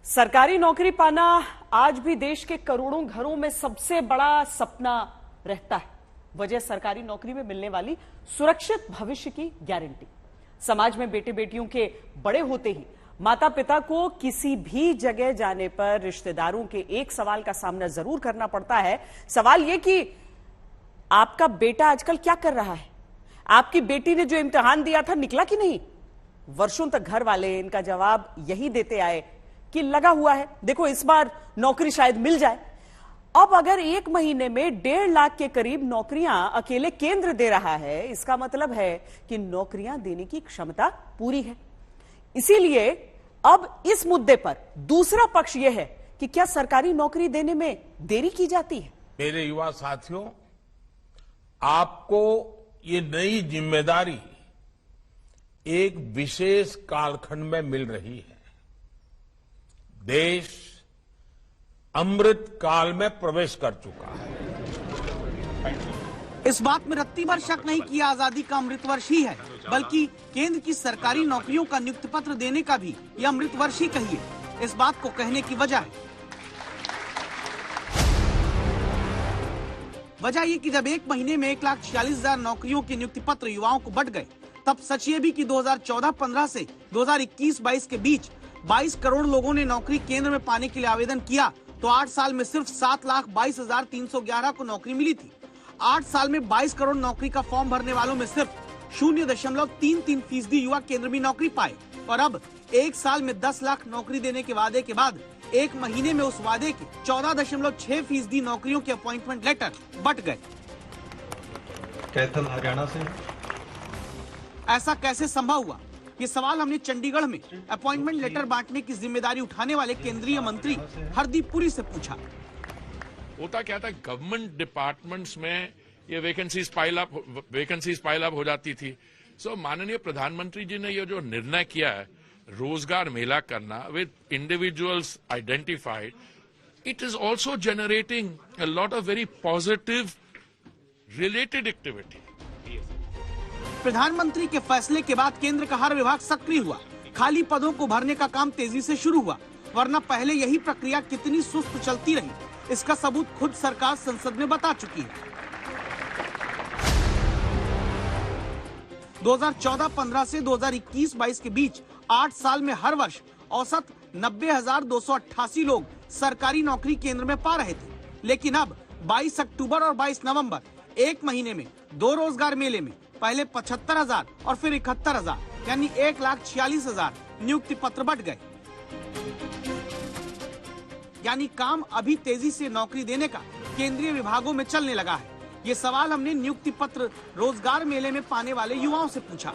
सरकारी नौकरी पाना आज भी देश के करोड़ों घरों में सबसे बड़ा सपना रहता है। वजह सरकारी नौकरी में मिलने वाली सुरक्षित भविष्य की गारंटी। समाज में बेटे बेटियों के बड़े होते ही माता पिता को किसी भी जगह जाने पर रिश्तेदारों के एक सवाल का सामना जरूर करना पड़ता है। सवाल यह कि आपका बेटा आजकल क्या कर रहा है, आपकी बेटी ने जो इम्तिहान दिया था निकला कि नहीं। वर्षों तक घर वाले इनका जवाब यही देते आए कि लगा हुआ है, देखो इस बार नौकरी शायद मिल जाए। अब अगर एक महीने में 1.5 लाख के करीब नौकरियां अकेले केंद्र दे रहा है, इसका मतलब है कि नौकरियां देने की क्षमता पूरी है। इसीलिए अब इस मुद्दे पर दूसरा पक्ष यह है कि क्या सरकारी नौकरी देने में देरी की जाती है। मेरे युवा साथियों, आपको ये नई जिम्मेदारी एक विशेष कालखंड में मिल रही है। देश अमृत काल में प्रवेश कर चुका है। इस बात में रत्ती भर शक नहीं कि आजादी का अमृत वर्ष ही है, बल्कि केंद्र की सरकारी नौकरियों का नियुक्ति पत्र देने का भी यह अमृत वर्ष ही कहिए। इस बात को कहने की वजह ये कि जब एक महीने में 1,46,000 नौकरियों के नियुक्ति पत्र युवाओं को बंट गए, तब सच ये भी कि 2014-15 से 2021-22 के बीच 22 करोड़ लोगों ने नौकरी केंद्र में पाने के लिए आवेदन किया, तो 8 साल में सिर्फ 7,22,311 को नौकरी मिली थी। 8 साल में 22 करोड़ नौकरी का फॉर्म भरने वालों में सिर्फ 0.33% युवा केंद्र में नौकरी पाए। और अब एक साल में 10 लाख नौकरी देने के वादे के बाद एक महीने में उस वादे के 14.6% नौकरियों के अपॉइंटमेंट लेटर बंट गए। कैथल हरियाणा से ऐसा कैसे संभव हुआ, ये सवाल हमने चंडीगढ़ में अपॉइंटमेंट लेटर बांटने की जिम्मेदारी उठाने वाले केंद्रीय मंत्री हरदीप पुरी से पूछा। होता क्या था, गवर्नमेंट डिपार्टमेंट्स में ये वैकेंसीज पाइल अप हो जाती थी। सो माननीय प्रधानमंत्री जी ने ये जो निर्णय किया है रोजगार मेला करना with individuals identified, it is also generating a lot of very positive related activity. प्रधानमंत्री के फैसले के बाद केंद्र का हर विभाग सक्रिय हुआ। खाली पदों को भरने का काम तेजी से शुरू हुआ, वरना पहले यही प्रक्रिया कितनी सुस्त चलती रही, इसका सबूत खुद सरकार संसद में बता चुकी है। 2014-15 से 2021-22 के बीच 8 साल में हर वर्ष औसत 90,288 लोग सरकारी नौकरी केंद्र में पा रहे थे। लेकिन अब 22 अक्टूबर और 22 नवंबर एक महीने में 2 रोजगार मेले में पहले 75,000 और फिर 71,000 यानी 1,46,000 नियुक्ति पत्र बंट गए। यानी काम अभी तेजी से नौकरी देने का केंद्रीय विभागों में चलने लगा है। ये सवाल हमने नियुक्ति पत्र रोजगार मेले में पाने वाले युवाओं से पूछा।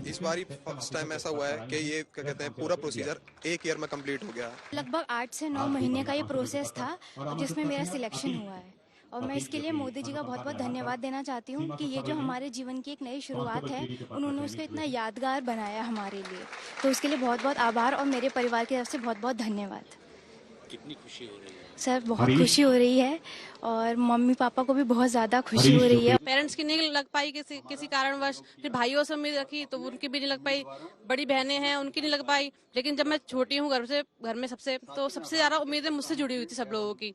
इस बार फर्स्ट टाइम ऐसा हुआ है कि ये क्या कहते हैं पूरा प्रोसीजर एक ईयर में कंप्लीट हो गया। लगभग 8 से 9 महीने का ये प्रोसेस था जिसमें मेरा सिलेक्शन हुआ है, और मैं इसके लिए मोदी जी का बहुत बहुत धन्यवाद देना चाहती हूँ कि ये जो हमारे जीवन की एक नई शुरुआत है, उन्होंने उसको इतना यादगार बनाया हमारे लिए, तो उसके लिए बहुत बहुत आभार और मेरे परिवार की तरफ से बहुत बहुत धन्यवाद। कितनी खुशी हो रही है सर? बहुत खुशी हो रही है और मम्मी पापा को भी बहुत ज्यादा खुशी हो रही है। पेरेंट्स की नहीं लग पाई किसी कारणवश, फिर भाइयों से उम्मीद रखी तो उनकी भी नहीं लग पाई, बड़ी बहनें हैं उनकी नहीं लग पाई, लेकिन जब मैं छोटी हूँ घर में सबसे ज्यादा उम्मीदें मुझसे जुड़ी हुई थी सब लोगों की।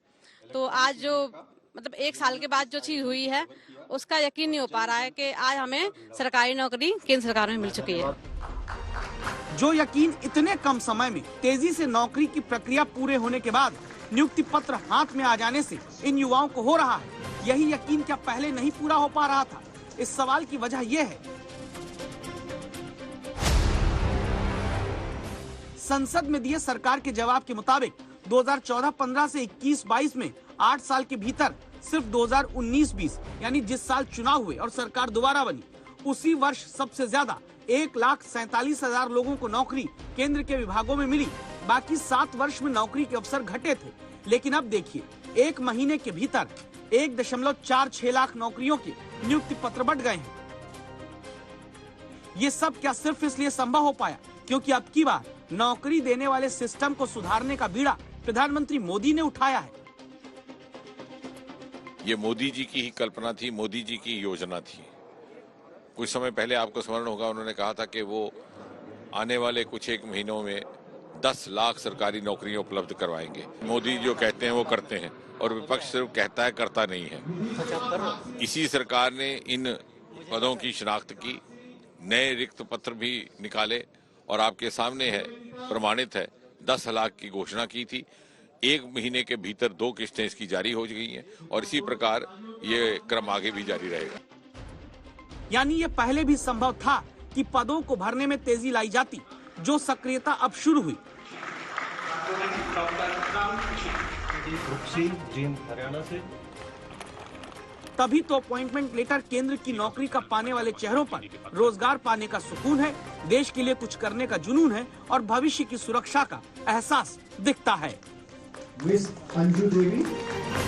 तो आज जो मतलब 1 साल के बाद जो चीज हुई है उसका यकीन नहीं हो पा रहा है कि आज हमें सरकारी नौकरी केंद्र सरकार में मिल चुकी है। जो यकीन इतने कम समय में तेजी से नौकरी की प्रक्रिया पूरे होने के बाद नियुक्ति पत्र हाथ में आ जाने से इन युवाओं को हो रहा है, यही यकीन क्या पहले नहीं पूरा हो पा रहा था? इस सवाल की वजह यह है, संसद में दिए सरकार के जवाब के मुताबिक 2014-15 से 21-22 में 8 साल के भीतर सिर्फ 2019-20 यानी जिस साल चुनाव हुए और सरकार दोबारा बनी, उसी वर्ष सबसे ज्यादा 1,47,000 लोगों को नौकरी केंद्र के विभागों में मिली। बाकी 7 वर्ष में नौकरी के अवसर घटे थे। लेकिन अब देखिए, एक महीने के भीतर 1.46 लाख नौकरियों के नियुक्ति पत्र बंट गए हैं। ये सब क्या सिर्फ इसलिए संभव हो पाया क्योंकि अब की बार नौकरी देने वाले सिस्टम को सुधारने का बीड़ा प्रधानमंत्री मोदी ने उठाया है। ये मोदी जी की ही कल्पना थी, मोदी जी की योजना थी। कुछ समय पहले आपको स्मरण होगा उन्होंने कहा था कि वो आने वाले कुछ एक महीनों में 10 लाख सरकारी नौकरियां उपलब्ध करवाएंगे। मोदी जो कहते हैं वो करते हैं और विपक्ष सिर्फ कहता है, करता नहीं है। इसी सरकार ने इन पदों की शिनाख्त की, नए रिक्त पत्र भी निकाले और आपके सामने है, प्रमाणित है, 10 लाख की घोषणा की थी। 1 महीने के भीतर 2 किस्तें इसकी जारी हो गई हैं और इसी प्रकार ये क्रम आगे भी जारी रहेगा। यानी ये पहले भी संभव था कि पदों को भरने में तेजी लाई जाती, जो सक्रियता अब शुरू हुई। तभी तो अपॉइंटमेंट लेटर केंद्र की नौकरी का पाने वाले चेहरों पर रोजगार पाने का सुकून है, देश के लिए कुछ करने का जुनून है और भविष्य की सुरक्षा का एहसास दिखता है। मिस अंजू देवी।